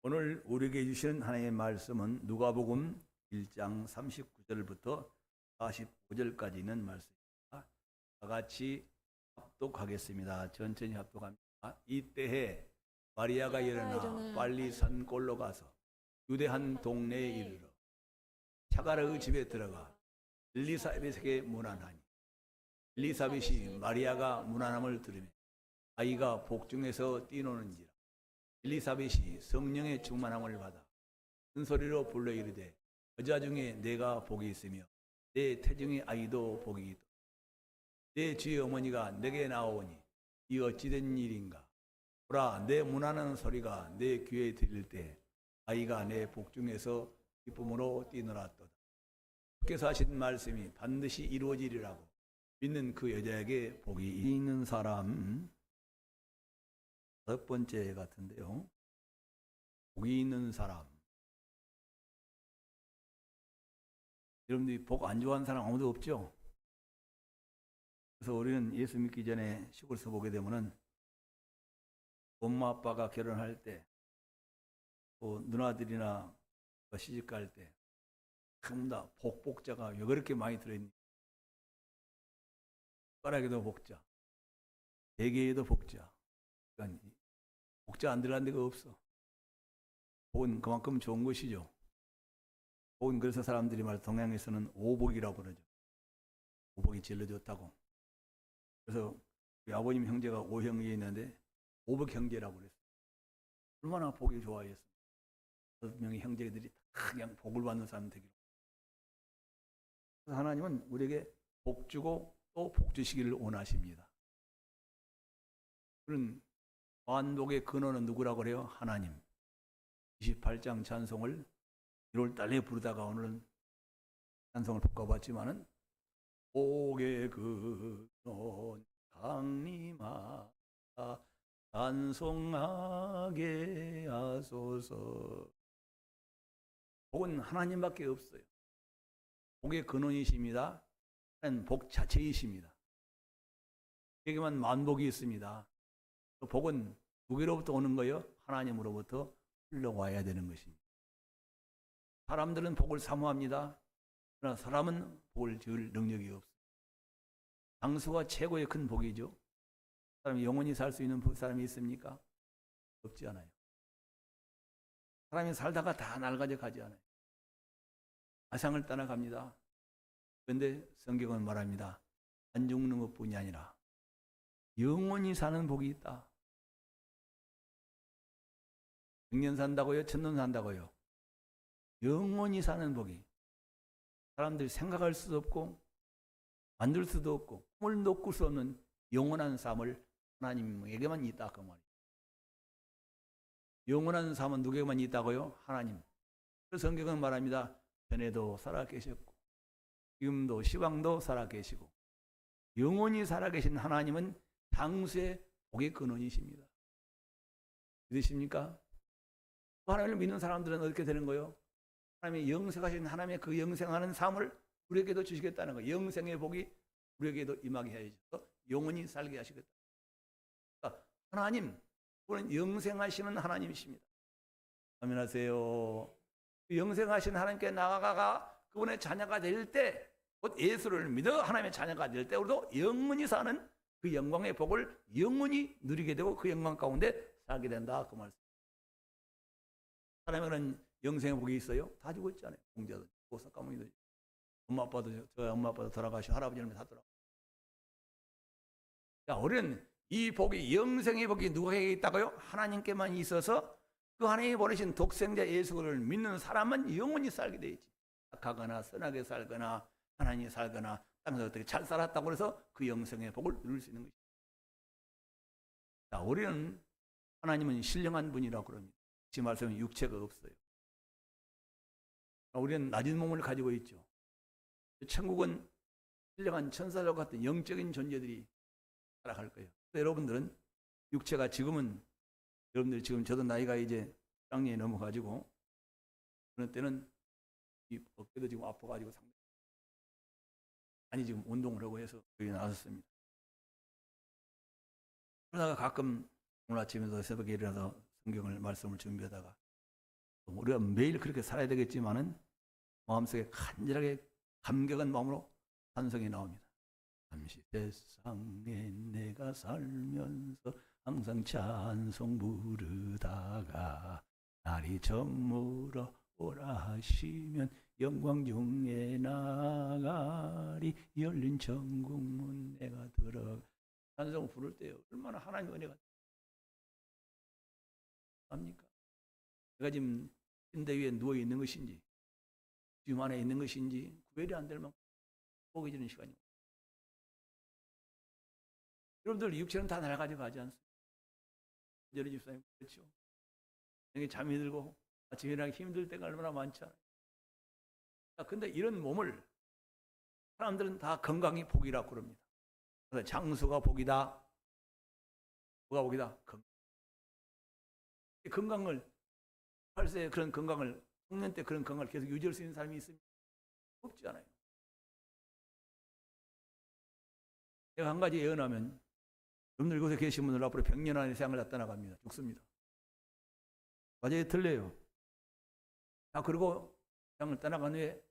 오늘 우리에게 주시는 하나님의 말씀은 누가복음 1장 39절부터 45절까지 있는 말씀입니다. 다 같이 합독하겠습니다. 천천히 합독합니다. 이때에 마리아가 일어나 빨리 산골로 가서 유대 한 동네에 이르러 차가르의 집에 들어가 엘리사벳에게 문안하니 엘리사벳이 마리아가 문안함을 들으며 아이가 복중에서 뛰노는지라 엘리사벳이 성령의 충만함을 받아 큰 소리로 불러 이르되 여자 중에 내가 복이 있으며 내 태중의 아이도 복이 있다. 내 주의 어머니가 내게 나오니 이 어찌된 일인가. 보라, 내 문하는 소리가 내 귀에 들릴 때 아이가 내 복중에서 기쁨으로 뛰놀았도다. 주께서 하신 말씀이 반드시 이루어지리라고 믿는 그 여자에게 복이 있는 사람. 첫 번째 같은데요. 복이 있는 사람. 여러분들이 복 안 좋아하는 사람 아무도 없죠? 그래서 우리는 예수 믿기 전에 시골에서 보게 되면은 엄마 아빠가 결혼할 때, 또 누나들이나 시집 갈 때, 전부 다 복자가 왜 그렇게 많이 들어있니? 숟가락에도 복자, 베개에도 복자. 그러니까 복자 안 들어간 데가 없어. 복은 그만큼 좋은 것이죠. 복은 그래서 사람들이 동양에서는 오복이라고 그러죠. 오복이 제일 좋다고. 그래서 우리 아버님 형제가 오형이 있는데 오복 형제라고 그랬어요. 얼마나 복이 좋아했어요. 5명의 형제들이 다 그냥 복을 받는 사람 되기로. 그래서 하나님은 우리에게 복 주고 또 복 주시기를 원하십니다. 그런 만복의 근원은 누구라고 그래요? 하나님. 28장 찬송을 1월 달에 부르다가 오늘은 찬송을 바꿔봤지만은 복의 근원 강림하사 찬송하게 하소서. 복은 하나님밖에 없어요. 복의 근원이십니다. 하나님은 복 자체이십니다. 여기만 만복이 있습니다. 복은 누구로부터 오는 거예요? 하나님으로부터 흘러와야 되는 것입니다. 사람들은 복을 사모합니다. 그러나 사람은 복을 줄 능력이 없어요. 장수가 최고의 큰 복이죠. 사람이 영원히 살 수 있는 사람이 있습니까? 없지 않아요. 사람이 살다가 다 낡아져 가지 않아요. 아상을 떠나갑니다. 그런데 성경은 말합니다. 안 죽는 것뿐이 아니라 영원히 사는 복이 있다. 100년 산다고요? 1000년 산다고요? 영원히 사는 복이. 사람들이 생각할 수도 없고 만들 수도 없고 꿈을 놓을 수 없는 영원한 삶을 하나님에게만 있다 그 말이에요. 영원한 삶은 누구에게만 있다고요? 하나님. 그 성경은 말합니다. 전에도 살아계셨고 지금도 시방도 살아계시고 영원히 살아계신 하나님은 장수의 복의 근원이십니다. 믿으십니까? 하나님을 믿는 사람들은 어떻게 되는 거예요? 하나님의 영생하신 하나님의 그 영생하는 삶을 우리에게도 주시겠다는 거예요. 영생의 복이 우리에게도 임하게 하셔서 영원히 살게 하시겠다. 그러니까 하나님, 그분은 영생하시는 하나님이십니다. 아멘 하세요. 영생하신 하나님께 나아가가 그분의 자녀가 될 때, 곧 예수를 믿어 하나님의 자녀가 될 때 우리도 영원히 사는 그 영광의 복을 영원히 누리게 되고 그 영광 가운데 살게 된다 그 말씀. 사람에게는 영생의 복이 있어요? 다 죽어 있잖아요. 공자도 죽고 석가모니도 엄마 아빠도 돌아가시고 할아버지는 다 돌아가시고. 자, 우리는 이 복이 영생의 복이 누구에게 있다고요? 하나님께만 있어서 그 하나님이 보내신 독생자 예수를 믿는 사람은 영원히 살게 돼 있지. 악하거나 선하게 살거나 하나님이 살거나 땅에서 어떻게 잘 살았다고 해서 그 영생의 복을 누릴 수 있는 것입니다. 자, 우리는 하나님은 신령한 분이라고 그럽니다. 지 말씀은 육체가 없어요. 우리는 낮은 몸을 가지고 있죠. 천국은 신령한 천사들 같은 영적인 존재들이 살아갈 거예요. 여러분들은 육체가 지금은 여러분들 지금 저도 나이가 이제 쌍년이 넘어가지고 그런 때는 이 어깨도 지금 아파가지고 상당히 많이 지금 운동을 하고 해서 여기 나왔습니다. 그러다가 가끔 오늘 아침에도 새벽에 일어나서 성경을 말씀을 준비하다가 우리가 매일 그렇게 살아야 되겠지만은 마음속에 간절하게 감격한 마음으로 찬송이 나옵니다. 잠시 세상에 내가 살면서 항상 찬송 부르다가 날이 저물어 오라 하시면 영광 중에 나가리 열린 천국문 내가 들어. 찬송 부를 때 얼마나 하나님 은혜가 합니까? 내가 지금 침대 위에 누워 있는 것인지 지금 안에 있는 것인지 구별이 안 될 만큼 보기 주는 시간이고, 여러분들 육체는 다 날아가지고 가지 않습니까? 이제 집사님 그렇죠. 여기 잠이 들고 아침에 일어나기 힘들 때가 얼마나 많잖아요. 근데 이런 몸을 사람들은 다 건강이 복이라고 그럽니다. 그래서 장수가 복이다. 뭐가 복이다? 건강을 8세에 그런 건강을, 청년 때 그런 건강을 계속 유지할 수 있는 사람이 있습니까? 없지 않아요. 제가 한 가지 예언하면 여러분들 이곳에 계신 분들 앞으로 100년 안에 세상을 다 떠나갑니다. 죽습니다. 맞아요? 틀려요. 자, 그리고 세상을 떠나간 후에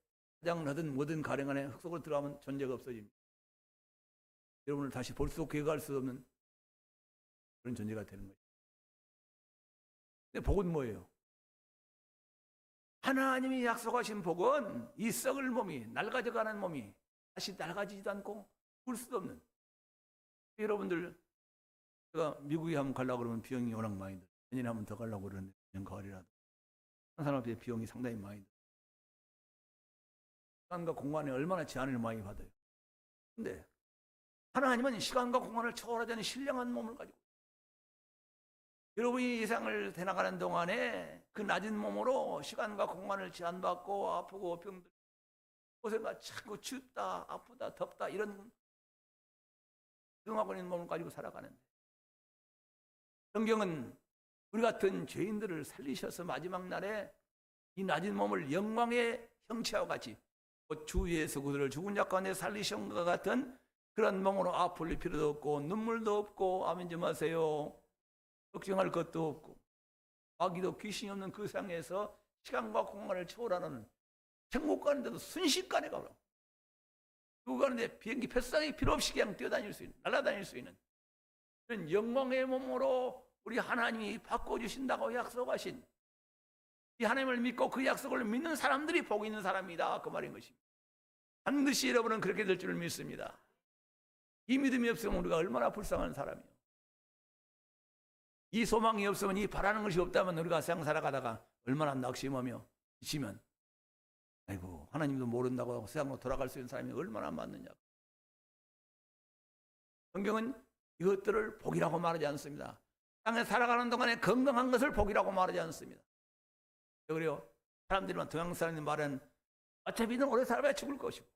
가장 낮은 모든 가령 안에 흙속으로 들어가면 존재가 없어집니다. 여러분을 다시 볼 수 없고 기억할 수 없는 그런 존재가 되는 거죠. 근데 복은 뭐예요? 하나님이 약속하신 복은 이 썩을 몸이, 낡아져가는 몸이 다시 낡아지지도 않고 볼 수도 없는. 여러분들, 제가 미국에 한번 가려고 그러면 비용이 워낙 많이 들어요. 내년에 한번 더 가려고 그러는데 내년 가을이라도 한 사람 앞에 비용이 상당히 많이 들어요. 시간과 공간에 얼마나 제한을 많이 받아요. 근데 하나님은 시간과 공간을 초월하지 않는 신령한 몸을 가지고, 여러분이 이 세상을 되나가는 동안에 그 낮은 몸으로 시간과 공간을 제한받고 아프고 병들, 고생과 자꾸 춥다 아프다 덥다 이런 등하고 있는 몸을 가지고 살아가는데, 성경은 우리 같은 죄인들을 살리셔서 마지막 날에 이 낮은 몸을 영광의 형체와 같이 주 예수 그리스도를 죽은 자 가운데 살리신 것 같은 그런 몸으로 아플 필요도 없고 눈물도 없고 아멘 좀 하세요. 걱정할 것도 없고 마귀도 귀신이 없는 그 세상에서 시간과 공간을 초월하는 천국 가는데도 순식간에 가고, 그 가는데 비행기 패스장이 필요 없이 그냥 뛰어다닐 수 있는, 날아다닐 수 있는 그런 영광의 몸으로 우리 하나님이 바꿔주신다고 약속하신, 이 하나님을 믿고 그 약속을 믿는 사람들이 복 있는 사람이다, 그 말인 것입니다. 반드시 여러분은 그렇게 될 줄 믿습니다. 이 믿음이 없으면 우리가 얼마나 불쌍한 사람이에요. 이 소망이 없으면, 이 바라는 것이 없다면 우리가 세상 살아가다가 얼마나 낙심하며 지치면 아이고 하나님도 모른다고 하고 세상으로 돌아갈 수 있는 사람이 얼마나 많느냐. 성경은 이것들을 복이라고 말하지 않습니다. 땅에 살아가는 동안에 건강한 것을 복이라고 말하지 않습니다. 그래요. 사람들만 동양 사람들이 말하는 어차피 는 오래 살아야 죽을 것이고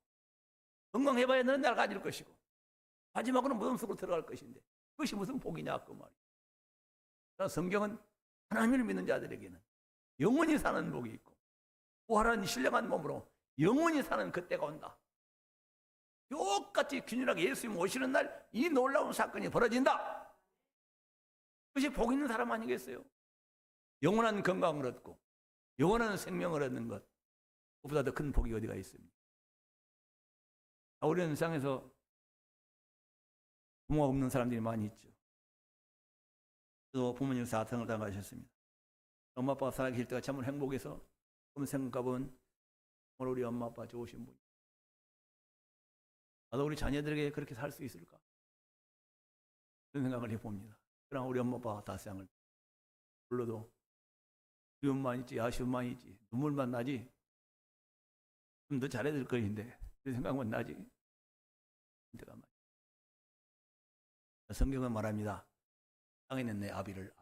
건강해봐야 너는 낡아질 것이고 마지막으로 무덤 속으로 들어갈 것인데 그것이 무슨 복이냐 그 말이에요. 성경은 하나님을 믿는 자들에게는 영원히 사는 복이 있고 부활한 신령한 몸으로 영원히 사는 그때가 온다. 똑같이 균일하게 예수님 오시는 날 이 놀라운 사건이 벌어진다. 그것이 복 있는 사람 아니겠어요? 영원한 건강을 얻고 영원한 생명을 얻는 것, 그보다 더 큰 복이 어디가 있습니까? 우리는 세상에서 부모가 없는 사람들이 많이 있죠. 또 부모님 사탕을 당하셨습니다. 엄마 아빠가 살아계실 때가 참 행복해서 그럼 생각해보면 오늘 우리 엄마 아빠 좋으신 분이, 나도 우리 자녀들에게 그렇게 살 수 있을까? 그런 생각을 해봅니다. 그러나 우리 엄마 아빠가 다 세상을 불러도 그리움만 있지 아쉬움만 있지 눈물만 나지 좀 더 잘해야 될 것인데 그런 생각만 나지. 성경은 말합니다. 땅에 있는 내 아비를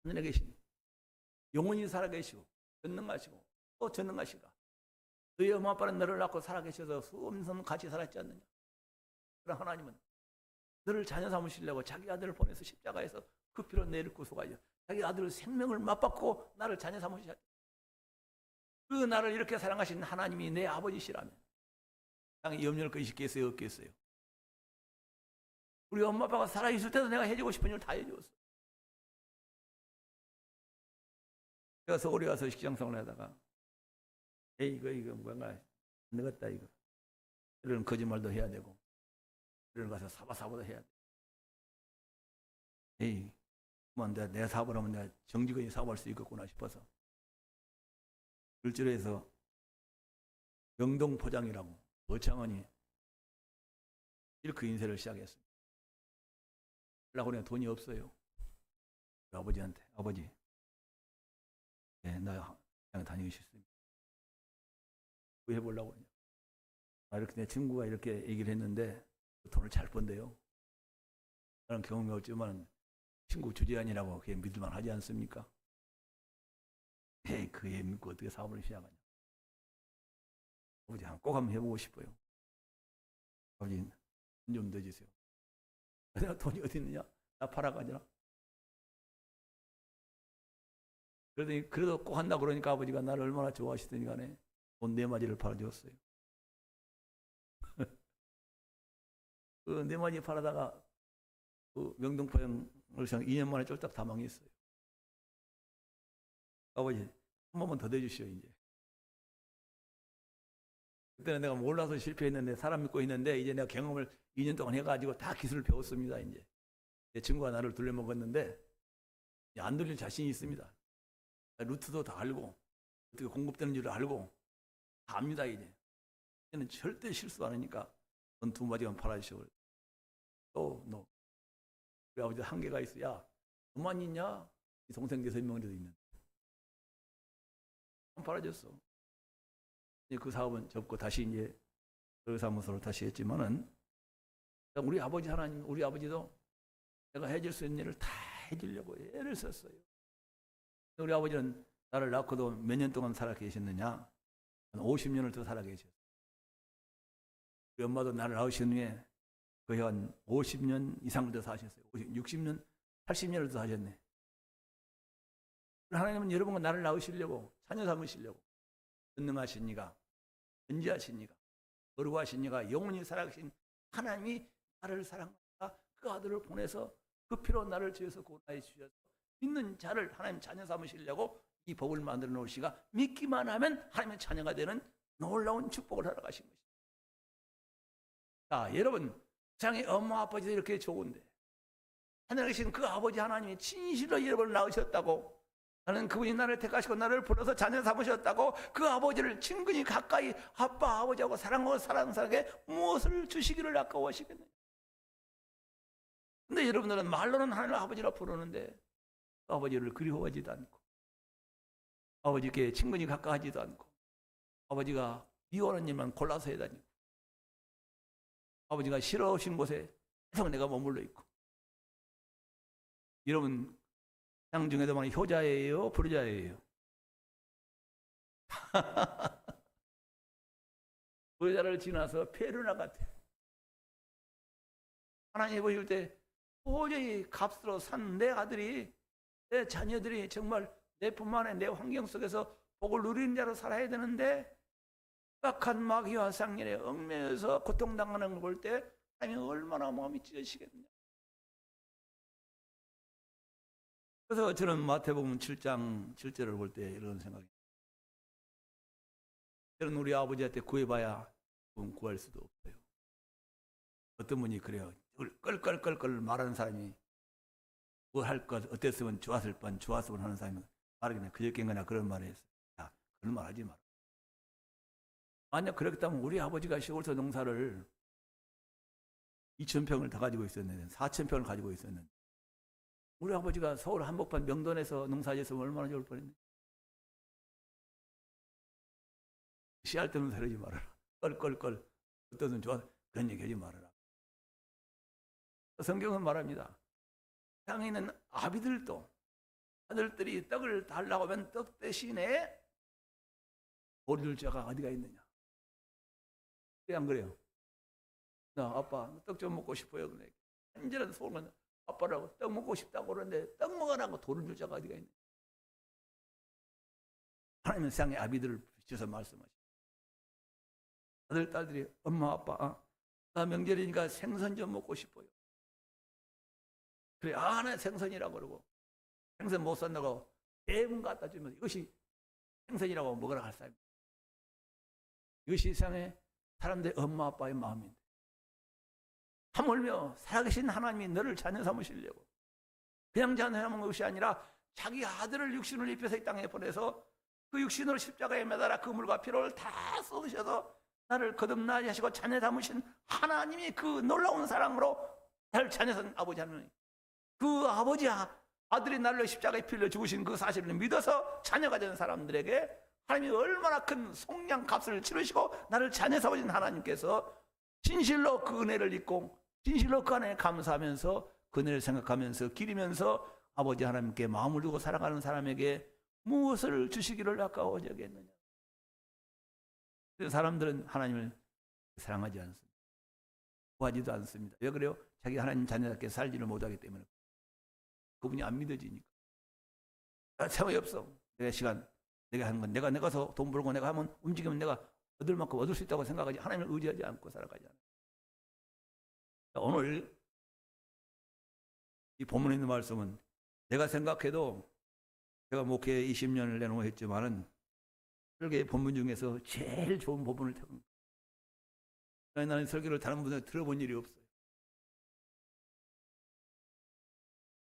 하늘에 계신 영원히 살아계시고 전능하시고 또 전능하시다. 너희 엄마 아빠는 너를 낳고 살아계셔서 수없는 같이 살았지 않느냐. 그러나 하나님은 너를 자녀 삼으시려고 자기 아들을 보내서 십자가에서 그 피로 너를 구속하여 자기 아들의 생명을 맞받고 나를 자녀 삼으셨다. 그 나를 이렇게 사랑하신 하나님이 내 아버지시라면 땅에 염려할 것이 있겠어요 없겠어요? 우리 엄마 아빠가 살아있을 때도 내가 해주고 싶은 일 다 해주었어. 제가 서울에 와서 직장생활을 하다가 에이 이거 뭔가 안 되겠다 이거. 이런 거짓말도 해야 되고 이런 가서 사바사바도 해야 돼. 에이 뭐 내 사업을 하면 내가 정직하게 사업할 수 있겠구나 싶어서 을지로에서 영동포장이라고 어창원이 실크 인쇄를 시작했습니다. 하려고 그냥 돈이 없어요. 아버지한테 아버지 나 그냥 다니기 싫습니다. 뭐 해보려고 그러냐. 이렇게 내 친구가 이렇게 얘기를 했는데 돈을 잘 번대요. 나는 경험이 없지만 친구 주제안이라고 그게 믿을만 하지 않습니까? 그애 믿고 어떻게 사업을 시작하냐. 아버지 꼭 한번 해보고 싶어요. 아버지 돈 좀 더 주세요. 내가 돈이 어디 있느냐? 나 팔아가지라. 그러더니 그래도 꼭 한다 그러니까 아버지가 나를 얼마나 좋아하시더니 간에 돈 4마리를 팔아주었어요. 그 4마리 팔아다가 그 명동포장을 2년 만에 쫄딱 다 망했어요. 아버지 한 번만 더 대주시오 이제. 그때는 내가 몰라서 실패했는데 사람 믿고 있는데 이제 내가 경험을 2년 동안 해가지고 다 기술을 배웠습니다. 이제 내 친구가 나를 둘러먹었는데 안 돌릴 자신이 있습니다. 루트도 다 알고 어떻게 공급되는 줄 알고 다 압니다. 이제는 절대 실수 안 하니까 돈 2마리만 팔아주시오. 또 너 우리 아버지 한계가 있어. 야 너만 있냐? 이 동생 6명이라도 있는데 팔아줬어. 이제 그 사업은 접고 다시 이제 사무소를 다시 했지만은 우리 아버지 하나님, 우리 아버지도 내가 해줄 수 있는 일을 다 해주려고 애를 썼어요. 우리 아버지는 나를 낳고도 몇 년 동안 살아 계셨느냐? 한 50년을 더 살아 계셨어요. 우리 엄마도 나를 낳으신 후에 거의 한 50년 이상을 더 사셨어요. 60년, 80년을 더 사셨네. 하나님은 여러분과 나를 낳으시려고, 자녀 삼으시려고 전능하신 이가, 전지하신 이가, 거룩하신 이가, 영원히 살아계신 하나님이 나를 사랑하사 그 아들을 보내서 그 피로 나를 지어서 구원하여 주셔서 믿는 자를 하나님 자녀 삼으시려고 이 법을 만들어 놓으시가 믿기만 하면 하나님의 자녀가 되는 놀라운 축복을 하러 가신 것입니다. 자, 여러분 세상에 엄마 아빠도 이렇게 좋은데 하늘에 계신 그 아버지 하나님이 진실로 여러분을 낳으셨다고, 나는 그분이 나를 택하시고 나를 불러서 자녀 삼으셨다고 그 아버지를 친근히 가까이 아빠 아버지하고 사랑하고 사랑하는 사람에게 무엇을 주시기를 아까워하시겠느냐. 근데 여러분들은 말로는 하나님 아버지라 부르는데 그 아버지를 그리워하지도 않고 아버지께 친근히 가까워하지도 않고 아버지가 미워하는 일만 골라서 해다니고 아버지가 싫어하신 곳에 계속 내가 머물러 있고. 여러분 양 중에도 많이 효자예요, 불효자예요? 불효자를 지나서 페르나 같아. 하나님 보실 때 도저히 값으로 산 내 아들이, 내 자녀들이 정말 내 품 안에 내 환경 속에서 복을 누리는 자로 살아야 되는데 악한 마귀와 쌍년에 얽매여서 고통당하는 걸 볼 때 하나님이 얼마나 마음이 찢어지겠느냐. 그래서 저는 마태복음 7장 7절을 볼 때 이런 생각이, 저는 우리 아버지한테 구해봐야 구할 수도 없어요. 어떤 분이 그래요. 껄껄껄껄 말하는 사람이 뭐 할 것 어땠으면 좋았을 뻔 좋았으면 하는 사람이 말하기는 그저께인가 그런 말을 했어요. 야, 그런 말 하지 마라. 만약 그랬다면 우리 아버지가 시골에서 농사를 2,000평을 다 가지고 있었는데 4,000평을 가지고 있었는데 우리 아버지가 서울 한복판 명동에서 농사지었으면 얼마나 좋을 뻔했네. 씨알 때는 새르지 말아라. 껄껄껄 어떠든 좋아 그런 얘기 하지 말아라. 성경은 말합니다. 세상에 있는 아비들도 아들들이 떡을 달라고 하면 떡 대신에 돌 줄 자가 어디가 있느냐. 그래 안 그래요? 나 아빠 떡 좀 먹고 싶어요. 그래. 완전한 소원은 아빠라고 떡 먹고 싶다고 그러는데 떡 먹으라고 돌을 줄 자가 어디가 있느냐. 하나님은 세상의 아비들을 비춰서 말씀하시죠. 아들 딸들이 엄마 아빠 나 명절이니까 생선 좀 먹고 싶어요. 그래 나 생선이라고 그러고 생선 못 산다고 대문 갖다 주면 이것이 생선이라고 먹으라 할 사람입니다. 이것이 세상에 사람들의 엄마 아빠의 마음인데, 하물며 살아계신 하나님이 너를 자녀 삼으시려고 그냥 자녀 삼은 것이 아니라 자기 아들을 육신을 입혀서 이 땅에 보내서 그 육신으로 십자가에 매달아 그 물과 피를 다 쏟으셔서 나를 거듭나게 하시고 자녀 삼으신 하나님이 그 놀라운 사랑으로 나를 자녀 삼은 아버지 하나님, 그 아버지 아들이 나를 십자가에 피를 죽으신 그 사실을 믿어서 자녀가 된 사람들에게 하나님이 얼마나 큰 속량 값을 치르시고 나를 자녀 삼으신 하나님께서 진실로 그 은혜를 잊고 진실로 그 안에 감사하면서 그 은혜를 생각하면서 기리면서 아버지 하나님께 마음을 두고 살아가는 사람에게 무엇을 주시기를 아까워하지 여겼느냐. 사람들은 하나님을 사랑하지 않습니다. 구하지도 않습니다. 왜 그래요? 자기 하나님 자녀답게 살지를 못하기 때문에. 그분이 안 믿어지니까. 세월이 없어. 내가 하는 건 내가 가서 돈 벌고 내가 하면 움직이면 내가 얻을 만큼 얻을 수 있다고 생각하지 하나님을 의지하지 않고 살아가지 않아요. 오늘 이 본문에 있는 말씀은 내가 생각해도 제가 목회 20년을 내놓고 했지만은 설교의 본문 중에서 제일 좋은 본문을 택합니다. 나는 설교를 다른 분들 들어본 일이 없어요.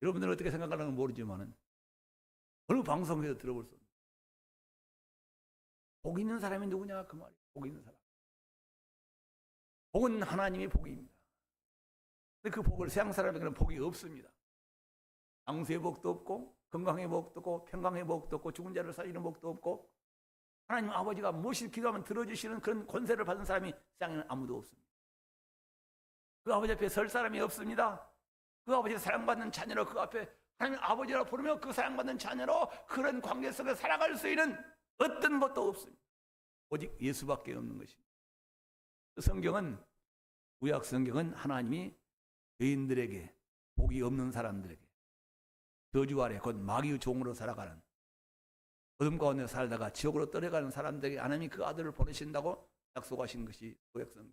여러분들은 어떻게 생각하는지 모르지만은 어느 방송에서 들어볼 수 없는. 복 있는 사람이 누구냐 그 말이에요. 복 있는 사람. 복은 하나님의 복입니다. 근데 그 복을 세상 사람에게는 복이 없습니다. 장수의 복도 없고 건강의 복도 없고 평강의 복도 없고 죽은 자를 살리는 복도 없고 하나님 아버지가 무엇을 기도하면 들어주시는 그런 권세를 받은 사람이 세상에는 아무도 없습니다. 그 아버지 앞에 설 사람이 없습니다. 그 아버지의 사랑받는 자녀로 그 앞에 하나님 아버지라고 부르며 그 사랑받는 자녀로 그런 관계 속에 살아갈 수 있는 어떤 것도 없습니다. 오직 예수밖에 없는 것입니다. 그 성경은 구약 성경은 하나님이 죄인들에게 복이 없는 사람들에게 저주 아래 곧 마귀의 종으로 살아가는 어둠 가운데 살다가 지옥으로 떨어가는 사람들에게 하나님이 그 아들을 보내신다고 약속하신 것이 구약 성경.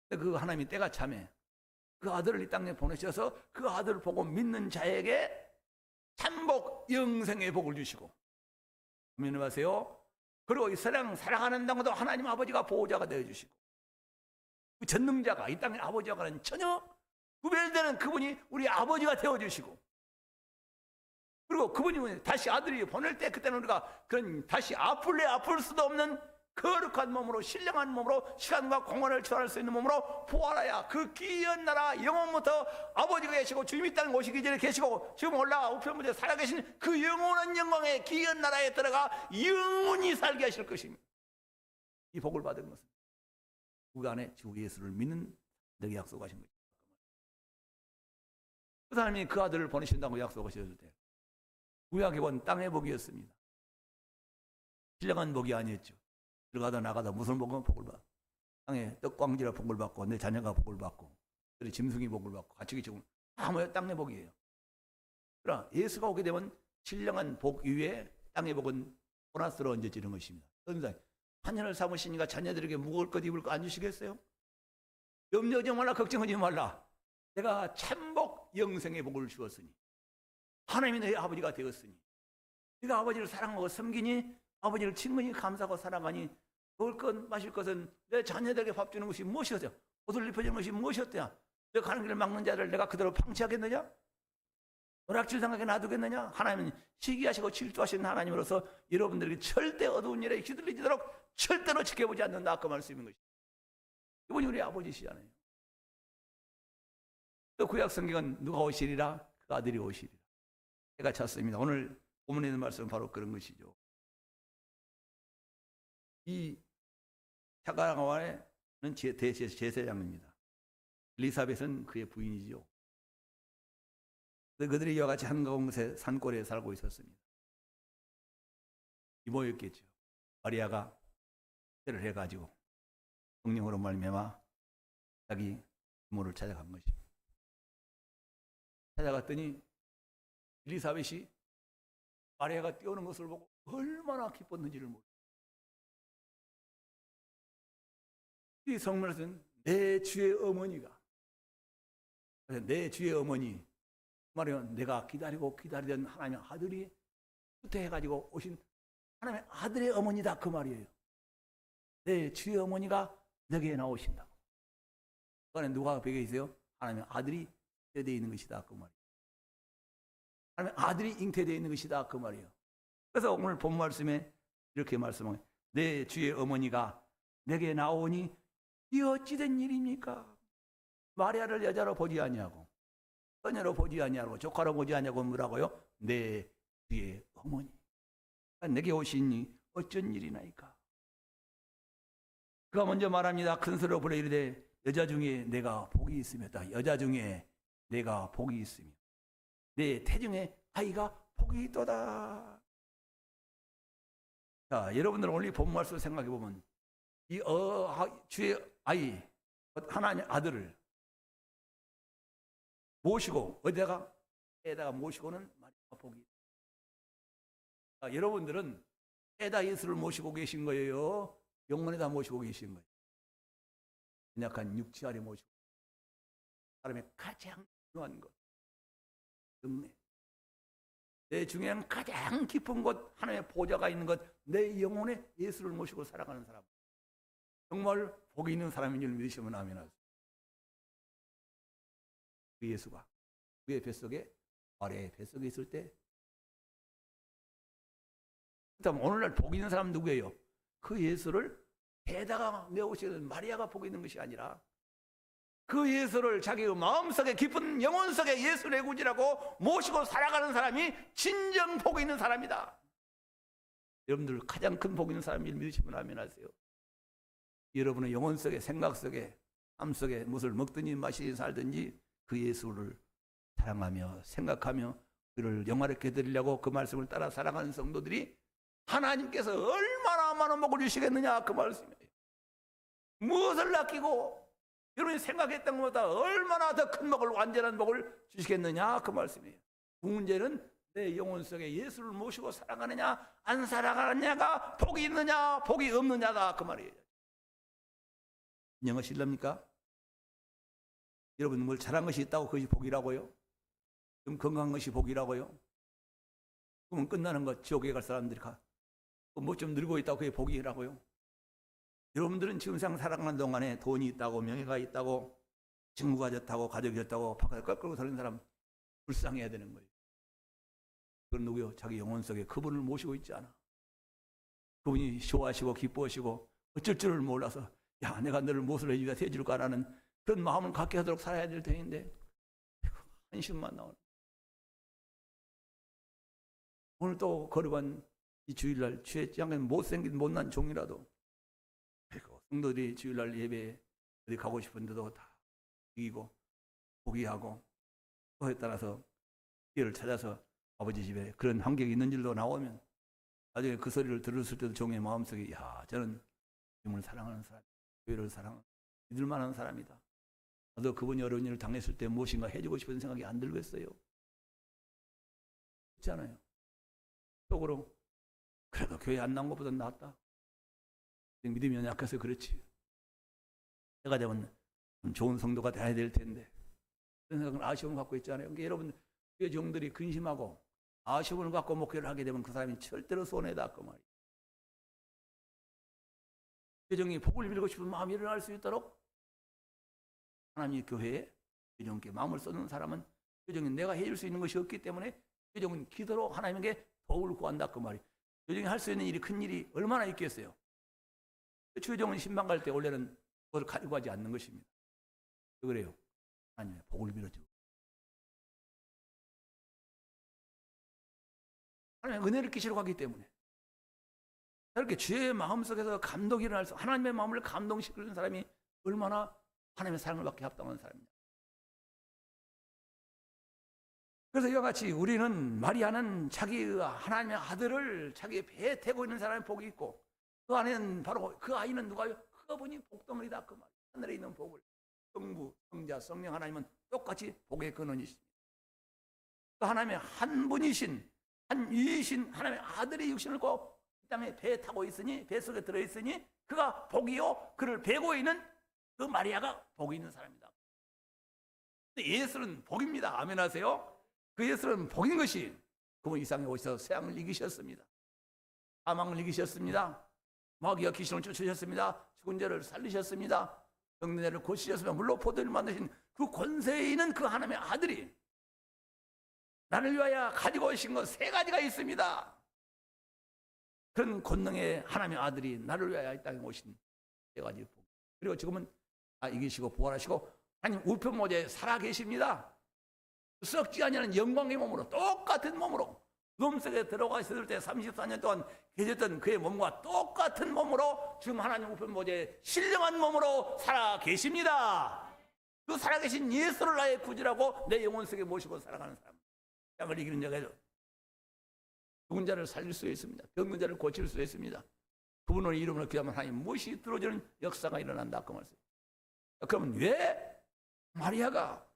그 하나님이 때가 참에 그 아들을 이 땅에 보내셔서 그 아들을 보고 믿는 자에게 참복 영생의 복을 주시고 아멘하세요. 그리고 이 세상 살아가는 당도 하나님 아버지가 보호자가 되어주시고 그 전능자가 이 땅의 아버지와는 전혀 구별되는 그분이 우리 아버지가 되어주시고 그리고 그분이 다시 아들이 보낼 때 그때는 우리가 그런 다시 아플 수도 없는 거룩한 몸으로 신령한 몸으로 시간과 공간을 초월할 수 있는 몸으로 부활하여 그 귀한 나라 영원부터 아버지가 계시고 주님이 땅에 오시기 전에 계시고 지금 올라가 우편무대에 살아계신 그 영원한 영광의 귀한 나라에 들어가 영원히 살게 하실 것입니다. 이 복을 받은 것은 그 안에 주 예수를 믿는 내게 약속하신 거죠. 그 사람이 그 아들을 보내신다고 약속하셨을 때 구약의 본 땅의 복이었습니다. 신령한 복이 아니었죠. 들어가다 나가다 무슨 복은 복을 받고 땅에 떡광지라 복을 받고 내 자녀가 복을 받고 그리고 짐승이 복을 받고 가축이 죽은 다 모여 땅의 복이에요. 그러나 예수가 오게 되면 신령한 복 위에 땅의 복은 보너스로 얹어지는 것입니다. 그러니까 한년을 삼으시니까 자녀들에게 무거울 것 입을 거 안 주시겠어요? 염려하지 말라 걱정하지 말라. 내가 참복 영생의 복을 주었으니 하나님이 너의 아버지가 되었으니 네가 아버지를 사랑하고 섬기니 아버지를 친근히 감사하고 사랑하니 먹을 것 마실 것은 내 자녀들에게 밥 주는 것이 무엇이었냐? 옷을 입혀주는 것이 무엇이었냐? 내가 가는 길을 막는 자를 내가 그대로 방치하겠느냐? 오락질 당하게 놔두겠느냐? 하나님은 시기하시고 질투하시는 하나님으로서 여러분들에게 절대 어두운 일에 휘둘리지도록 절대로 지켜보지 않는다 그 말씀인 것입니다. 이분이 우리 아버지시잖아요. 또 구약 성경은 누가 오시리라? 그 아들이 오시리라. 때가 찼습니다. 오늘 본문에 있는 말씀은 바로 그런 것이죠. 이 차가와는 대제사장입니다. 엘리사벳은 그의 부인이죠. 그들이 이와 같이 한가운데 산골에 살고 있었습니다. 이모였겠죠. 마리아가 때를 해가지고 성령으로 말미암아 자기 이모를 찾아간 것입니다. 찾아갔더니 엘리사벳이 마리아가 뛰어오는 것을 보고 얼마나 기뻤는지를 모르겠어요. 이 성문에서는 내 주의 어머니가 내 주의 어머니 말하면 내가 기다리고 기다리던 하나님의 아들이 후퇴해가지고 오신 하나님의 아들의 어머니다 그 말이에요. 내 주의 어머니가 내게 나오신다. 그 안에 누가 배겨 있어요? 하나님의 아들이 잉태되어 있는 것이다 그 말이에요. 하나님의 아들이 잉태되어 있는 것이다 그 말이에요. 그래서 오늘 본 말씀에 이렇게 말씀해요. 내 주의 어머니가 내게 나오니 이 어찌된 일입니까? 마리아를 여자로 보지 아니하고 처녀로 보지 아니하고 조카로 보지 아니하고 뭐라고요? 내 주의 어머니 내게 오시니 어쩐 일이나이까? 그가 먼저 말합니다. 큰 소리로 부르 이르되 여자 중에 내가 복이 있으며 여자 중에 내가 복이 있으며 내 태중에 아이가 복이 있도다. 자, 여러분들 오늘 본 말씀 생각해 보면 이 주의 아이 하나님 아들을 모시고 어디다가 모시고는 마리아가 복이. 자, 여러분들은 에다 예수를 모시고 계신 거예요? 영혼에다 모시고 계신 거예요? 연약한 육체 아래 모시고 사람의 가장 중요한 것 은혜. 내 중에는 가장 깊은 곳 하나님의 보좌가 있는 것 내 영혼에 예수를 모시고 살아가는 사람 정말 복이 있는 사람인 줄 믿으시면 아멘 하세요. 그 예수가 그의 뱃속에 아래의 뱃속에 있을 때 그렇다면 오늘날 복이 있는 사람은 누구예요? 그 예수를 배에다가 메우시는 마리아가 복이 있는 것이 아니라 그 예수를 자기의 마음속에 깊은 영혼 속에 예수 내 구주라고 모시고 살아가는 사람이 진정 복이 있는 사람이다. 여러분들 가장 큰 복이 있는 사람을 믿으시면 아멘 하세요. 여러분의 영혼 속에 생각 속에 삶 속에 무엇을 먹든지 마시든지 살든지 그 예수를 사랑하며 생각하며 그를 영화롭게 드리려고 그 말씀을 따라 살아가는 성도들이 하나님께서 얼마나 많은 복을 주시겠느냐 그 말씀이에요. 무엇을 아끼고 여러분이 생각했던 것보다 얼마나 더 큰 복을 완전한 복을 주시겠느냐 그 말씀이에요. 문제는 내 영혼 속에 예수를 모시고 살아가느냐 안 살아가느냐가 복이 있느냐 복이 없느냐가 그 말이에요. 인정하실랍니까? 여러분 뭘 잘한 것이 있다고 그것이 복이라고요? 좀 건강한 것이 복이라고요? 그러면 끝나는 것 지옥에 갈 사람들이 뭐 좀 늙고 있다고 그게 복이라고요? 여러분들은 지금 살아가는 동안에 돈이 있다고 명예가 있다고 친구가 좋다고 가족이 좋다고 바깥에 껄끄러고 다니는 사람 불쌍해야 되는 거예요. 그건 누구요? 자기 영혼 속에 그분을 모시고 있지 않아. 그분이 좋아하시고 기뻐하시고 어쩔 줄을 몰라서 야 내가 너를 무엇을 해줄까라는 그런 마음을 갖게 하도록 살아야 될 텐데 한심만 나오는. 오늘 또 거룩한 이 주일날 취했지 않으면 못생긴 못난 종이라도 성도들이 주일날 예배에 어디 가고 싶은데도 다 이기고 포기하고 그에 따라서 기회를 찾아서 아버지 집에 그런 환경이 있는 줄도 나오면 나중에 그 소리를 들었을 때도 종의 마음속에 야 저는 주님을 사랑하는 사람 교회를 사랑하는 믿을 만한 사람이다. 나도 그분이 어려운 일을 당했을 때 무엇인가 해주고 싶은 생각이 안 들겠어요. 그렇지 않아요? 속으로 그래도 교회 안 나온 것보다 낫다. 믿음이 약해서 그렇지. 내가 되면 좋은 성도가 돼야 될 텐데 그런 생각은 아쉬움을 갖고 있잖아요. 그러니까 여러분 교회 종들이 근심하고 아쉬움을 갖고 목회를 하게 되면 그 사람이 절대로 손해다 그 말이에요. 교종이 복을 빌고 싶은 마음이 일어날 수 있도록 하나님의 교회에 교종께 마음을 쏟는 사람은 교종이 내가 해줄 수 있는 것이 없기 때문에 교종은 기도로 하나님에게 도움을 구한다 그 말이에요. 교종이 할 수 있는 일이 큰 일이 얼마나 있겠어요. 교종은 신방 갈 때 원래는 그걸 가지고 가지 않는 것입니다. 왜 그래요? 하나님의 복을 빌어주고 하나님의 은혜를 끼치러 가기 때문에 이렇게 주의 마음속에서 감동이 일어날 수 하나님의 마음을 감동시키는 사람이 얼마나 하나님의 사랑을 받기 합당한 사람입니다. 그래서 이와 같이 우리는 마리아는 자기 하나님의 아들을 자기 배에 태고 있는 사람의 복이 있고 그 안에는 바로 그 아이는 누가요? 그분이 복덩어리다 그 말이에요. 하늘에 있는 복을 성부, 성자, 성령 하나님은 똑같이 복의 근원이십니다. 그 하나님의 한 분이신 한 유이신 하나님의 아들의 육신을 꼭 이 땅에 배에 타고 있으니 뱃속에 들어있으니 그가 복이요 그를 베고 있는 그 마리아가 복이 있는 사람이다. 예수는 복입니다. 아멘 하세요. 그 예수는 복인 것이 그분 이 땅에 오셔서 세상을 이기셨습니다. 사망을 이기셨습니다. 마귀와 귀신을 쫓으셨습니다. 죽은 자를 살리셨습니다. 병든 자를 고치셨습니다. 물로 포도를 만드신 그 권세에 있는 그 하나님의 아들이 나를 위하여 가지고 오신 것 세 가지가 있습니다. 그런 권능의 하나님의 아들이 나를 위하여 이 땅에 오신 세 가지. 그리고 지금은 이기시고 부활하시고 하나님 우편 모자에 살아 계십니다. 썩지 아니하는 영광의 몸으로, 똑같은 몸으로 몸 속에 들어가 있을 때 34년 동안 계셨던 그의 몸과 똑같은 몸으로 지금 하나님 우편 모자에 신령한 몸으로 살아 계십니다. 그 살아계신 예수를 나의 구주라고 내 영혼 속에 모시고 살아가는 사람, 땅을 이기는 자가 죽은 자를 살릴 수 있습니다. 병든 자를 고칠 수 있습니다. 그분의 이름으로 기도하면 하나님 무엇이 들어주는 역사가 일어난다 그 말씀. 그러면 왜 마리아가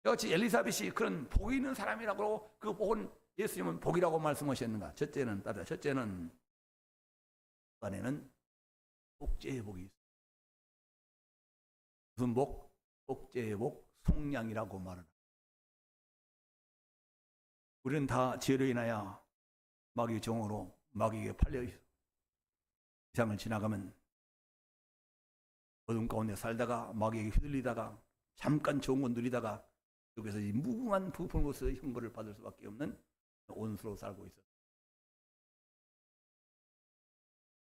같이 엘리사벳이 그런 복이 있는 사람이라고, 그 복은 예수님은 복이라고 말씀하셨는가? 첫째는 안에는 복제의 복이 있어요. 무슨 복? 복제의 복, 속량이라고 말을. 우리는 다 죄로 인하여 마귀의 종으로 마귀에게 팔려 있어. 세상을 지나가면 어둠 가운데 살다가 마귀에게 휘둘리다가 잠깐 좋은 거 누리다가 여기서 이 무궁한 부품으로서 형벌을 받을 수밖에 없는 온수로 살고 있어.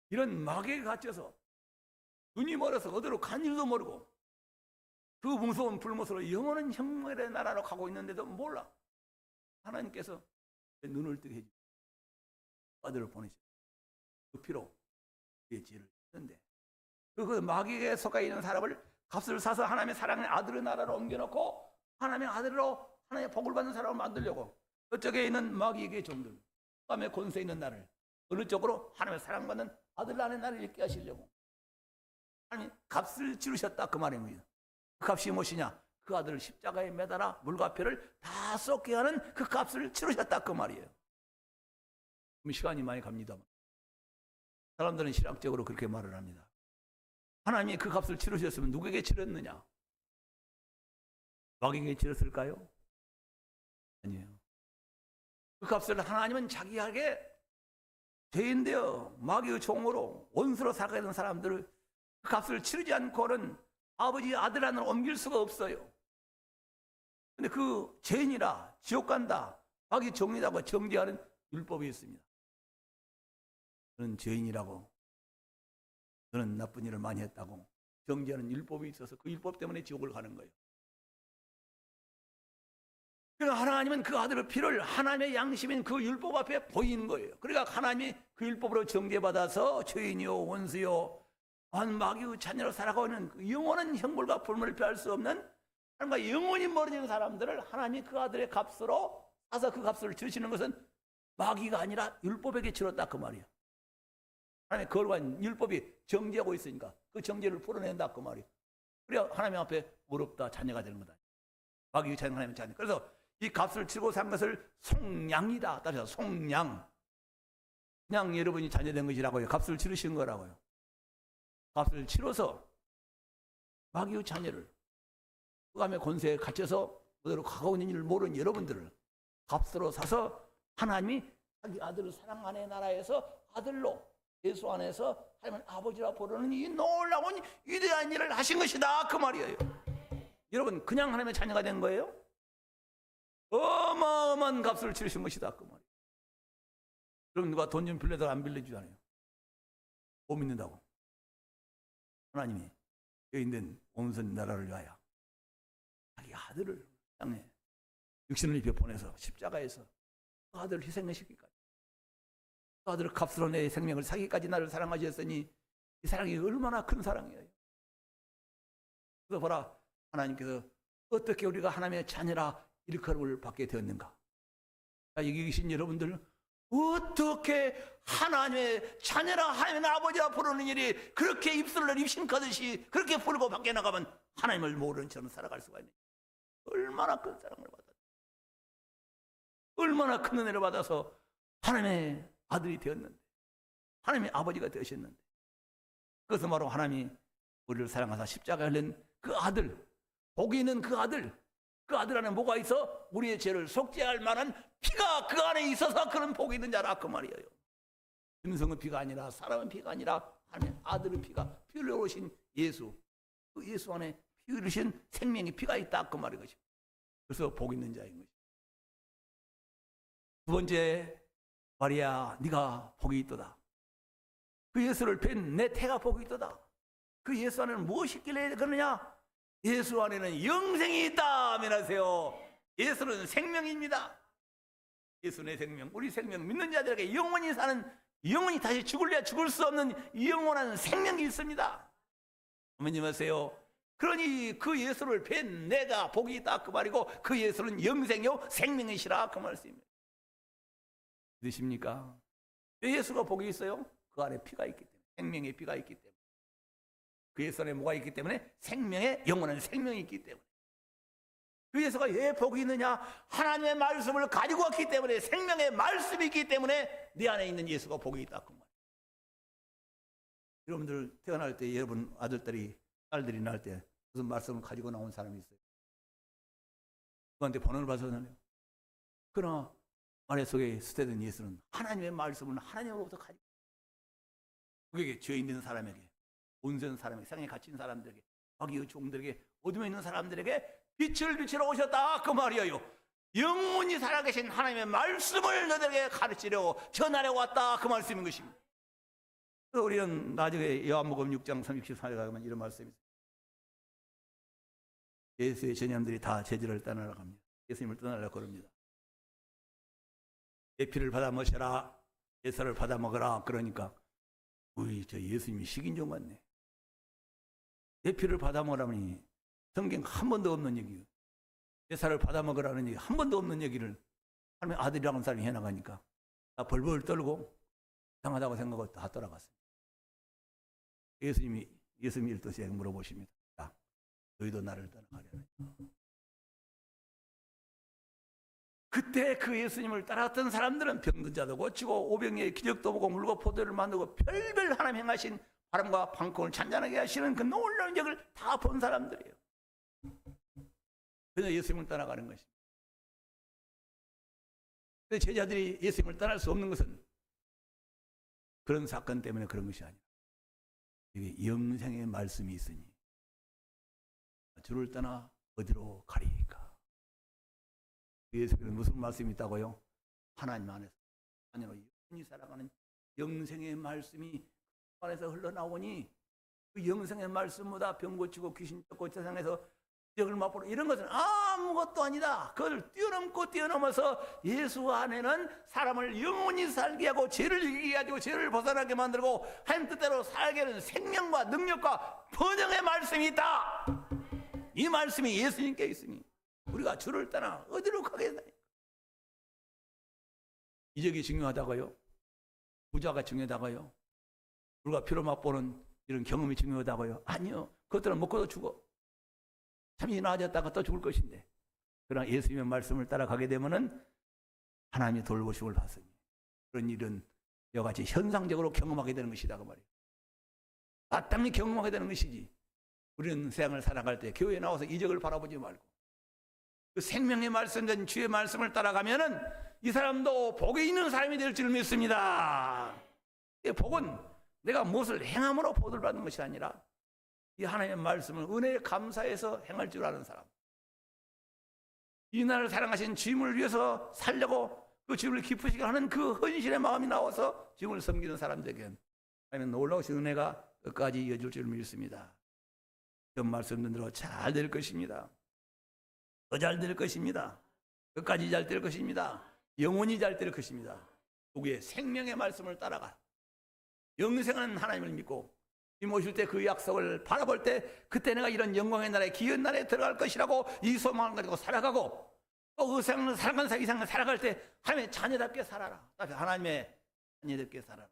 이런 마귀에 갇혀서 눈이 멀어서 어디로 간 일도 모르고 그 무서운 불못으로 영원한 형벌의 나라로 가고 있는데도 몰라. 하나님께서 눈을 뜨게 해주시고 아들을 보내시고 그 피로 그의 죄를 졌는데, 그 마귀에 속해 있는 사람을 값을 사서 하나님의 사랑의 아들의 나라로 옮겨놓고 하나님의 아들로 하나님의 복을 받는 사람을 만들려고 저쪽에 있는 마귀에게 종들, 밤에 권세 있는 나를 어느 쪽으로 하나님의 사랑받는 아들 안에 나를 있게 하시려고 하나님 값을 치르셨다 그 말입니다. 그 값이 무엇이냐? 그 아들을 십자가에 매달아 물과 피를 다 쏟게 하는 그 값을 치르셨다 그 말이에요. 그럼 시간이 많이 갑니다만 사람들은 신학적으로 그렇게 말을 합니다. 하나님이 그 값을 치르셨으면 누구에게 치렀느냐? 마귀에게 치렀을까요? 아니에요. 그 값을 하나님은 자기에게 죄인되어 마귀의 종으로 원수로 살아가게 된 사람들을 그 값을 치르지 않고는 아버지 아들 안으로 옮길 수가 없어요. 근데 그 죄인이라 지옥 간다, 마귀 종이라고 정죄하는 율법이 있습니다. 저는 죄인이라고, 저는 나쁜 일을 많이 했다고 정죄하는 율법이 있어서 그 율법 때문에 지옥을 가는 거예요. 그러니까 하나님은 그 아들의 피를 하나님의 양심인 그 율법 앞에 보이는 거예요. 그러니까 하나님이 그 율법으로 정죄받아서 죄인이요 원수요 마귀의 자녀로 살아가고 있는 그 영원한 형벌과 불문을 피할 수 없는 하나님과 영원히 멀어지는 사람들을 하나님이 그 아들의 값으로 사서 그 값을 치르시는 것은 마귀가 아니라 율법에게 치렀다 그 말이에요. 하나님의 거룩한 율법이 정죄하고 있으니까 그 정죄를 풀어낸다 그 말이에요. 그래야 하나님 앞에 어렵다 자녀가 되는 거다. 마귀의 자녀, 하나님의 자녀. 그래서 이 값을 치르고 산 것을 속량이다. 따라서 속량. 그냥 여러분이 자녀된 것이라고요. 값을 치르신 거라고요. 값을 치러서 마귀의 자녀를 흑암의 권세에 갇혀서 그대로 가고 있는 일을 모르는 여러분들을 값으로 사서 하나님이 자기 아들을 사랑 안의 나라에서 아들로 예수 안에서 하나님 아버지라 부르는 이 놀라운 위대한 일을 하신 것이다 그 말이에요. 여러분 그냥 하나님의 자녀가 된 거예요? 어마어마한 값을 치르신 것이다 그 말이에요. 그럼 누가 돈 좀 빌려다가 안 빌려주잖아요. 못 믿는다고. 하나님이 여인된 온선 나라를 위하여 자기 아들을 땅에 육신을 입혀 보내서 십자가에서 그 아들을 희생시키기까지, 그 아들을 값으로 내 생명을 사기까지 나를 사랑하셨으니 이 사랑이 얼마나 큰 사랑이에요. 그래서 보라, 하나님께서 어떻게 우리가 하나님의 자녀라 일컬음을 받게 되었는가. 여기 계신 여러분들 어떻게 하나님의 자녀라 하나님의 아버지라 부르는 일이 그렇게 입술을 입신가듯이 그렇게 부르고 밖에 나가면 하나님을 모르는 처럼 살아갈 수가 있는지. 얼마나 큰 사랑을 받았어. 얼마나 큰 은혜를 받아서 하나님의 아들이 되었는데, 하나님의 아버지가 되셨는데, 그것은 바로 하나님이 우리를 사랑하사 십자가에 흘린 그 아들, 복이 있는 그 아들, 그 아들 안에 뭐가 있어? 우리의 죄를 속죄할 만한 피가 그 안에 있어서 그런 복이 있는 자라 그 말이에요. 짐승은 피가 아니라, 사람은 피가 아니라 하나님의 아들의 피가, 피 흘려오신 예수, 그 예수 안에 피 흘리신 생명의 피가 있다 그 말인 것입니다. 그래서 복 있는 자인 것입니다. 두 번째, 마리아 네가 복이 있도다. 그 예수를 뵌 내 태가 복이 있도다. 그 예수 안에는 무엇이 있길래 그러느냐? 예수 안에는 영생이 있다. 아멘하세요. 예수는 생명입니다. 예수의 생명, 우리 생명 믿는 자들에게 영원히 사는, 영원히 다시 죽을래야 죽을 수 없는 영원한 생명이 있습니다. 아멘 하세요. 그러니 그 예수를 뵌 내가 복이 있다 그 말이고, 그 예수는 영생이요 생명이시라 그 말씀입니다. 믿으십니까? 왜 예수가 복이 있어요? 그 안에 피가 있기 때문에, 생명의 피가 있기 때문에, 그 예수 안에 뭐가 있기 때문에? 생명의 영원한 생명이 있기 때문에. 그 예수가 왜 복이 있느냐? 하나님의 말씀을 가지고 왔기 때문에, 생명의 말씀이 있기 때문에 내 안에 있는 예수가 복이 있다 그 말. 여러분들 태어날 때 여러분 아들들이, 딸들이 낳을 때 무슨 말씀을 가지고 나온 사람이 있어요? 그한테 번호를 받아서나요? 그러나 아래 속에 스테된 예수는 하나님의 말씀을 하나님으로부터 가지고, 그게 죄 있는 사람에게, 온전 사람에게, 세상에 갇힌 사람들에게, 마귀의 종들에게, 어둠에 있는 사람들에게 빛을 비추러 오셨다 그 말이에요. 영원히 살아계신 하나님의 말씀을 너희들에게 가르치려고 전하려고 왔다 그 말씀인 것입니다. 그래서 우리는 나중에 요한복음 6장 34절에 가면 이런 말씀이 있어요. 예수의 전염들이 다 제자를 떠나러 갑니다. 예수님을 떠나려고 그럽니다. 내 피를 받아 마셔라, 예수를 받아 먹어라. 그러니까 우리 저 예수님이 식인종 같네. 내 피를 받아 먹으라니 성경 한 번도 없는 얘기예요. 예수를 받아 먹으라는 얘기 한 번도 없는 얘기를 하나님의 아들이라는 사람이 해나가니까 다 벌벌 떨고 이상하다고 생각하고 다 떠나갔어요. 예수님이 일도시에 물어보십니다. 야, 너희도 나를 떠나가려느냐? 그때 그 예수님을 따라갔던 사람들은 병든 자도 고치고 오병이의 기적도 보고 물과 포도를 만들고 별별 하나님 행하신 바람과 방풍을 잔잔하게 하시는 그 놀라운 역을 다 본 사람들이에요. 그래서 예수님을 떠나가는 것입니다. 그래서 제자들이 예수님을 떠날 수 없는 것은 그런 사건 때문에 그런 것이 아니라 여기 영생의 말씀이 있으니 주를 떠나 어디로 가리까? 예수님은 무슨 말씀이 있다고요? 하나님 안에서 안으로 영원히 살아가는 영생의 말씀이 그 안에서 흘러나오니 그 영생의 말씀보다 병 고치고 귀신 쫓고 세상에서 기적을 맛보러 이런 것은 아무것도 아니다. 그걸 뛰어넘어서 예수 안에는 사람을 영원히 살게 하고 죄를 이기게 하고 죄를 벗어나게 만들고 하나님 뜻대로 살게 하는 생명과 능력과 번영의 말씀이 있다. 이 말씀이 예수님께 있으니 우리가 주를 떠나 어디로 가겠나? 이적이 중요하다고요? 부자가 중요하다고요? 불과 피로 맛보는 이런 경험이 중요하다고요? 아니요. 그것들은 먹고도 죽어. 잠시 나아졌다가 또 죽을 것인데, 그러나 예수님의 말씀을 따라가게 되면은 하나님이 돌보심을 받으니 그런 일은 이와 같이 현상적으로 경험하게 되는 것이다 그 말이에요. 마땅히 경험하게 되는 것이지. 우리는 세상을 살아갈 때 교회에 나와서 이적을 바라보지 말고 그 생명의 말씀된 주의 말씀을 따라가면은 이 사람도 복이 있는 사람이 될 줄 믿습니다. 이 복은 내가 무엇을 행함으로 복을 받는 것이 아니라 이 하나님의 말씀을 은혜에 감사해서 행할 줄 아는 사람, 이 나라를 사랑하신 주님을 위해서 살려고 그 주님을 기쁘시게 하는 그 헌신의 마음이 나와서 주님을 섬기는 사람들에게는 하나님의 놀라우신 은혜가 끝까지 이어질 줄 믿습니다. 그 말씀 듣는 대로 잘 될 것입니다. 더 잘 될 것입니다. 끝까지 잘 될 것입니다. 영원히 잘 될 것입니다. 누구의 생명의 말씀을 따라가 영생하는 하나님을 믿고 주님 오실 때 그 약속을 바라볼 때 그때 내가 이런 영광의 나라에 기이한 나라에 들어갈 것이라고 이 소망을 가지고 살아가고 또 그 세상을 살아가는 이상을 살아갈 때 하나님의 자녀답게 살아라. 하나님의 자녀답게 살아라.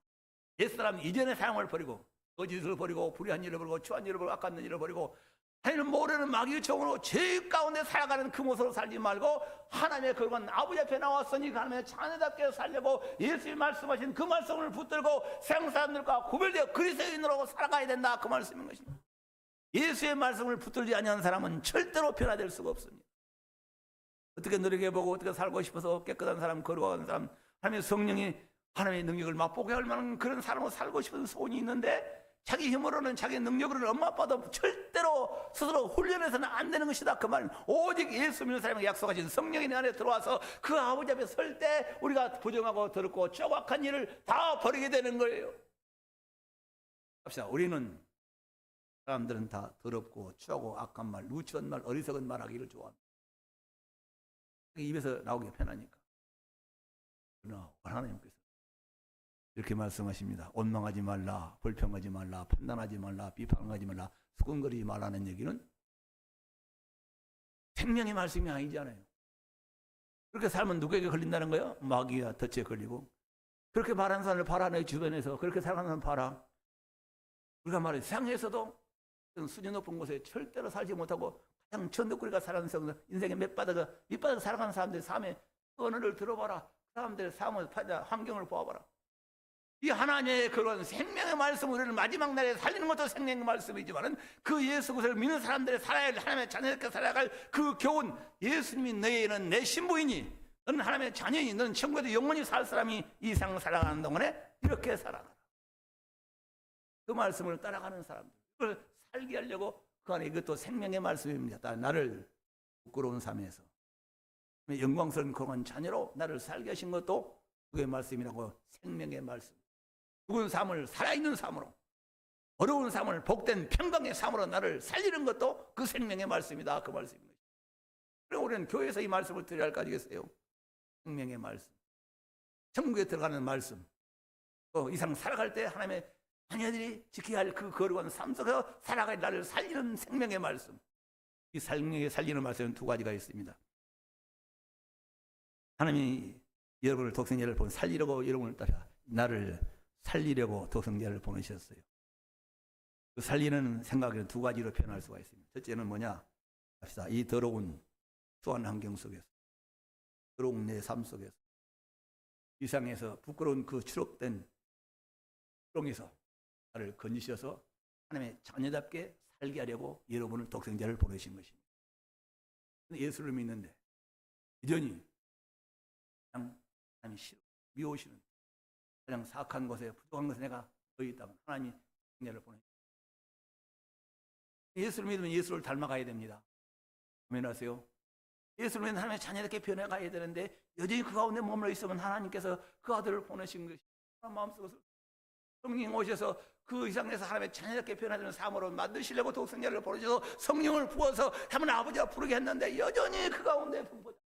옛사람 이전의 사랑을 버리고 거짓을 버리고 불의한 일을 버리고 추한 일을 버리고 악한 일을 버리고 하나님은 모르는 마귀의 종으로 죄 가운데 살아가는 그 모습으로 살지 말고 하나님의 그건 아버지 앞에 나왔으니 하나님의 자녀답게 살려고 예수님이 말씀하신 그 말씀을 붙들고 세상 사람들과 구별되어 그리스도인으로 살아가야 된다 그 말씀인 것입니다. 예수의 말씀을 붙들지 아니하는 사람은 절대로 변화될 수가 없습니다. 어떻게 노력해보고 어떻게 살고 싶어서 깨끗한 사람, 거룩한 사람, 하나님의 성령이 하나님의 능력을 맛보게 할 만한 그런 사람으로 살고 싶은 소원이 있는데 자기 힘으로는 자기 능력으로는 엄마 아빠도 절대로 스스로 훈련해서는 안 되는 것이다. 그 말은 오직 예수 믿는 사람에게 약속하신 성령이 내 안에 들어와서 그 아버지 앞에 설 때 우리가 부정하고 더럽고 조악한 일을 다 버리게 되는 거예요. 합시다. 우리는 사람들은 다 더럽고 추하고 악한 말, 누추한 말, 어리석은 말 하기를 좋아합니다. 입에서 나오기 편하니까. 그러나 하나님께서 이렇게 말씀하십니다. 원망하지 말라, 불평하지 말라, 판단하지 말라, 비판하지 말라, 수군거리지 말라는 얘기는 생명의 말씀이 아니잖아요. 그렇게 살면 누구에게 걸린다는 거예요? 마귀와 덫에 걸리고. 그렇게 말하는 사람을 봐라. 내 주변에서 그렇게 살아가는 사람 봐라. 우리가 말해 세상에서도 수준 높은 곳에 절대로 살지 못하고 가장 천덕꾸리가 살아가는 인생의 밑바닥 살아가는 사람들의 삶의 언어를 들어봐라. 사람들의 삶을 환경을 보아봐라. 이 하나님의 그런 생명의 말씀, 우리를 마지막 날에 살리는 것도 생명의 말씀이지만 그 예수 그리스도를 믿는 사람들이 살아야 할, 하나님의 자녀들께 살아갈 그 교훈, 예수님이 너희는 내 신부이니 너는 하나님의 자녀이니 너는 천국에서 영원히 살 사람이 이 세상 살아가는 동안에 이렇게 살아가라. 그 말씀을 따라가는 사람들, 그걸 살게 하려고 그 안에 이것도 생명의 말씀입니다. 나를 부끄러운 삶에서 영광스러운 거룩한 자녀로 나를 살게 하신 것도 그의 말씀이라고. 생명의 말씀. 죽은 삶을 살아있는 삶으로, 어려운 삶을 복된 평강의 삶으로 나를 살리는 것도 그 생명의 말씀이다. 그 말씀입니다. 그럼 우리는 교회에서 이 말씀을 드려야 할 거 아니겠어요? 생명의 말씀, 천국에 들어가는 말씀, 또 이상 살아갈 때 하나님의 자녀들이 지켜야 할 그 거룩한 삶 속에서 살아갈 나를 살리는 생명의 말씀. 이 생명에 살리는 말씀은 두 가지가 있습니다. 하나님이 여러분을 독생자를 보내 살리려고 여러분을 따라 나를 살리려고 독생자를 보내셨어요. 그 살리는 생각에는 두 가지로 표현할 수가 있습니다. 첫째는 뭐냐? 합시다. 이 더러운 수한 환경 속에서, 더러운 내 삶 속에서, 이상에서 부끄러운 그 추록된 수렁에서 나를 건지셔서 하나님의 자녀답게 살게 하려고 여러분을 독생자를 보내신 것입니다. 예수를 믿는데 여전히 그냥 하나님이 싫어, 미워하시는 가장 사악한 곳에 부족한 것에 내가 거기 있다면 하나님이 독생자를 보내. 예수를 믿으면 예수를 닮아가야 됩니다. 아멘하세요. 예수를 믿으면 하나님의 자녀답게 변해가야 되는데 여전히 그 가운데 머물러 있으면 하나님께서 그 아들을 보내신 것이 마음속에서 성령 오셔서 그 이상에서 하나님의 자녀답게 변화되는 삶으로 만드시려고 독생자를 보내셔서 성령을 부어서 하나님 아버지가 부르게 했는데 여전히 그 가운데 분포자.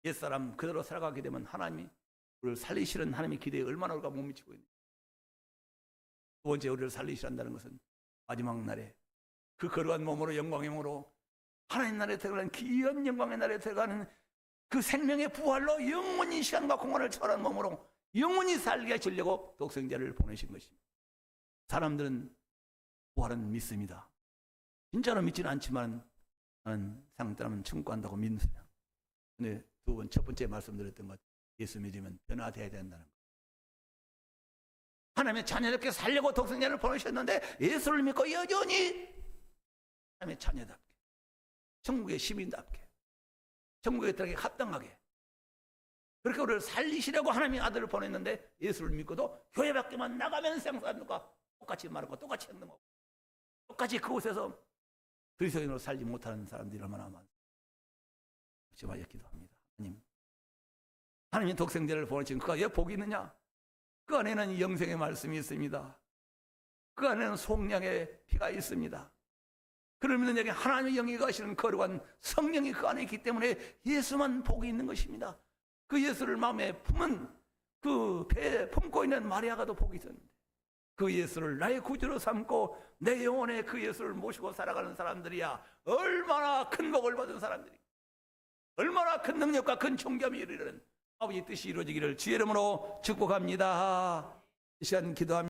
옛사람 그대로 살아가게 되면 하나님이 우리를 살리시는 하나님의 기대에 얼마나 우리가 못 미치고 있는지. 두 번째, 우리를 살리시란다는 것은 마지막 날에 그 거룩한 몸으로 영광의 몸으로 하나님 나라에 들어가는 귀한 영광의 나라에 들어가는 그 생명의 부활로 영원히 시간과 공간을 초월한 몸으로 영원히 살게 하시려고 독생자를 보내신 것입니다. 사람들은 부활은 믿습니다. 진짜로 믿지는 않지만 나는 세상 사람은 천국 간다고 믿습니다. 근데 첫 번째 말씀드렸던 것, 예수 믿으면 변화되어야 된다는 것. 하나님의 자녀답게 살려고 독생자를 보내셨는데 예수를 믿고 여전히 하나님의 자녀답게, 천국의 시민답게, 천국에 들어가기 합당하게 그렇게 우리를 살리시려고 하나님의 아들을 보냈는데 예수를 믿고도 교회 밖에만 나가면 세상 사람들과 똑같이 말하고 똑같이 행동하고 똑같이 그곳에서 그리스도인으로 살지 못하는 사람들이 얼마나 많습니다. 주님께 기도합니다. 하나님이 독생자를 보내신 그 안에 복이 있느냐? 그 안에는 영생의 말씀이 있습니다. 그 안에는 속량의 피가 있습니다. 그를 믿는 자에게 하나님의 영이 거하시는 거룩한 성령이 그 안에 있기 때문에 예수만 복이 있는 것입니다. 그 예수를 마음에 품은 그 배에 품고 있는 마리아가도 복이 있었는데 그 예수를 나의 구주로 삼고 내 영혼에 그 예수를 모시고 살아가는 사람들이야 얼마나 큰 복을 받은 사람들이, 얼마나 큰 능력과 큰 존귀함이 이르는 아버지 뜻이 이루어지기를 주의 이름으로 축복합니다. 이 시간 기도합니다.